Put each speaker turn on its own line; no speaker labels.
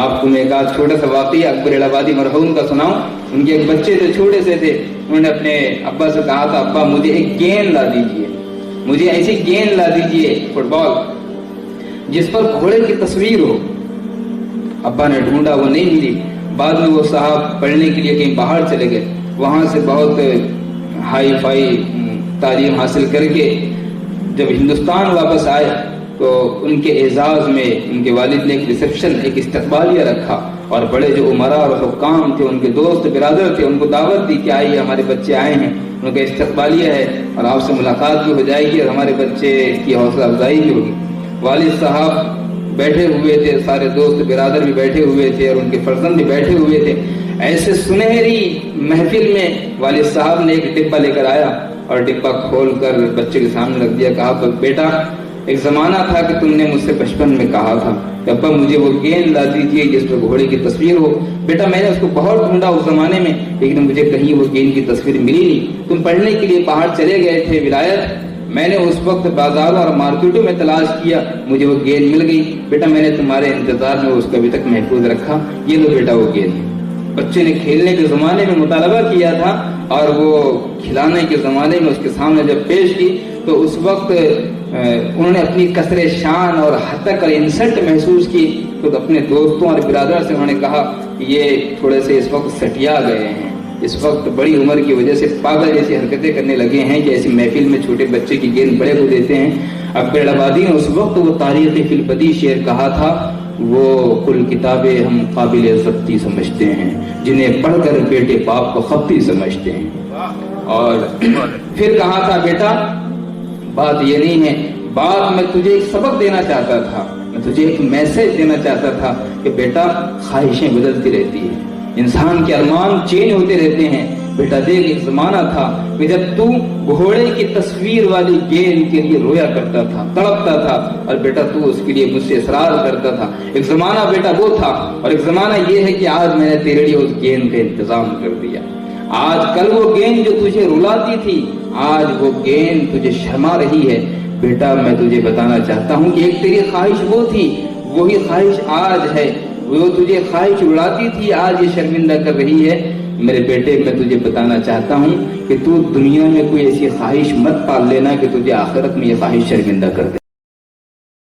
آپ کو میں ایک آدھ چھوٹا سا واقعہ اکبر الہٰبادی مرحوم کا سناؤں. ان کے ایک بچے جو چھوٹے سے تھے, انہوں نے اپنے ابا سے کہا تھا, ابا مجھے ایک گیند لا دیجئے, مجھے ایسی گیند لا دیجئے فٹ بال جس پر گھوڑے کی تصویر ہو. ابا نے ڈھونڈا, وہ نہیں ملی. بعد میں وہ صاحب پڑھنے کے لیے کہیں باہر چلے گئے, وہاں سے بہت ہائی فائی تعلیم حاصل کر کے جب ہندوستان واپس آئے تو ان کے اعزاز میں ان کے والد نے ایک ریسیپشن, ایک استقبالیہ رکھا, اور بڑے جو عمراء اور حکام تھے, ان کے دوست برادر تھے, ان کو دعوت دی کہ آئیے ہمارے بچے آئے ہیں, ان کا استقبالیہ ہے اور آپ سے ملاقات بھی ہو جائے گی اور ہمارے بچے کی حوصلہ افزائی بھی ہوگی. والد صاحب بیٹھے ہوئے تھے, سارے دوست برادر بھی بیٹھے ہوئے تھے اور ان کے فرزند بھی بیٹھے ہوئے تھے. ایسے سنہری محفل میں والد صاحب نے ایک ڈبہ لے کر آیا اور ڈبہ کھول کر بچے کے سامنے رکھ دیا. کہا بیٹا, ایک زمانہ تھا کہ تم نے مجھ سے بچپن میں کہا تھا کہ ابا مجھے وہ گیند لا دیجیے جس پر گھوڑے کی تصویر ہو. بیٹا میں نے اس کو بہت ڈھونڈا اس زمانے میں, لیکن مجھے کہیں وہ گیند کی تصویر ملی نہیں. تم پڑھنے کے لیے باہر چلے گئے تھے ولایت, میں نے اس وقت بازاروں اور مارکیٹوں میں تلاش کیا, مجھے وہ گیند مل گئی. بیٹا میں نے تمہارے انتظار میں اس کو ابھی تک محفوظ رکھا, یہ لو بیٹا وہ گیند. بچے نے کھیلنے کے زمانے میں مطالبہ کیا تھا اور وہ کھلانے کے زمانے میں اس کے سامنے جب پیش کی تو اس وقت انہوں نے اپنی کثر شان اور حتک اور انسلٹ محسوس کی. تو اپنے دوستوں اور برادر سے انہوں نے کہا یہ تھوڑے سے اس وقت سٹیا گئے ہیں, اس وقت بڑی عمر کی وجہ سے پاگل جیسی حرکتیں کرنے لگے ہیں کہ ایسی محفل میں چھوٹے بچے کی گیند بڑے کو دیتے ہیں. اکبر الہٰبادی نے اس وقت وہ تاریخ فی البدی شعر کہا تھا, وہ کل کتابیں ہم قابل ضبطی سمجھتے ہیں, جنہیں پڑھ کر بیٹے باپ کو خطی سمجھتے ہیں. اور پھر کہا تھا بیٹا بات یہ نہیں ہے, بات میں تجھے ایک سبق دینا چاہتا تھا, میں تجھے ایک میسج دینا چاہتا تھا کہ بیٹا خواہشیں بدلتی رہتی ہیں, انسان کے ارمان چینج ہوتے رہتے ہیں. بیٹا دیکھ ایک زمانہ تھا کہ جب تو گھوڑے کی تصویر والی گیند کے لیے رویا کرتا تھا, تڑپتا تھا, اور بیٹا تو اس کے لیے مجھ سے اصرار کرتا تھا. ایک زمانہ بیٹا وہ تھا, اور ایک زمانہ یہ ہے کہ آج میں نے تیرے لیے اس گیند کا انتظام کر دیا. آج کل وہ گیند جو تجھے رلاتی تھی, آج وہ گیند تجھے شرما رہی ہے. بیٹا میں تجھے بتانا چاہتا ہوں کہ ایک تیری خواہش وہ تھی, وہی خواہش آج ہے. وہ تجھے خواہش اڑاتی تھی, آج یہ شرمندہ کر رہی ہے. میرے بیٹے میں تجھے بتانا چاہتا ہوں کہ تو دنیا میں کوئی ایسی خواہش مت پال لینا کہ تجھے آخرت میں یہ خواہش شرمندہ کر دے.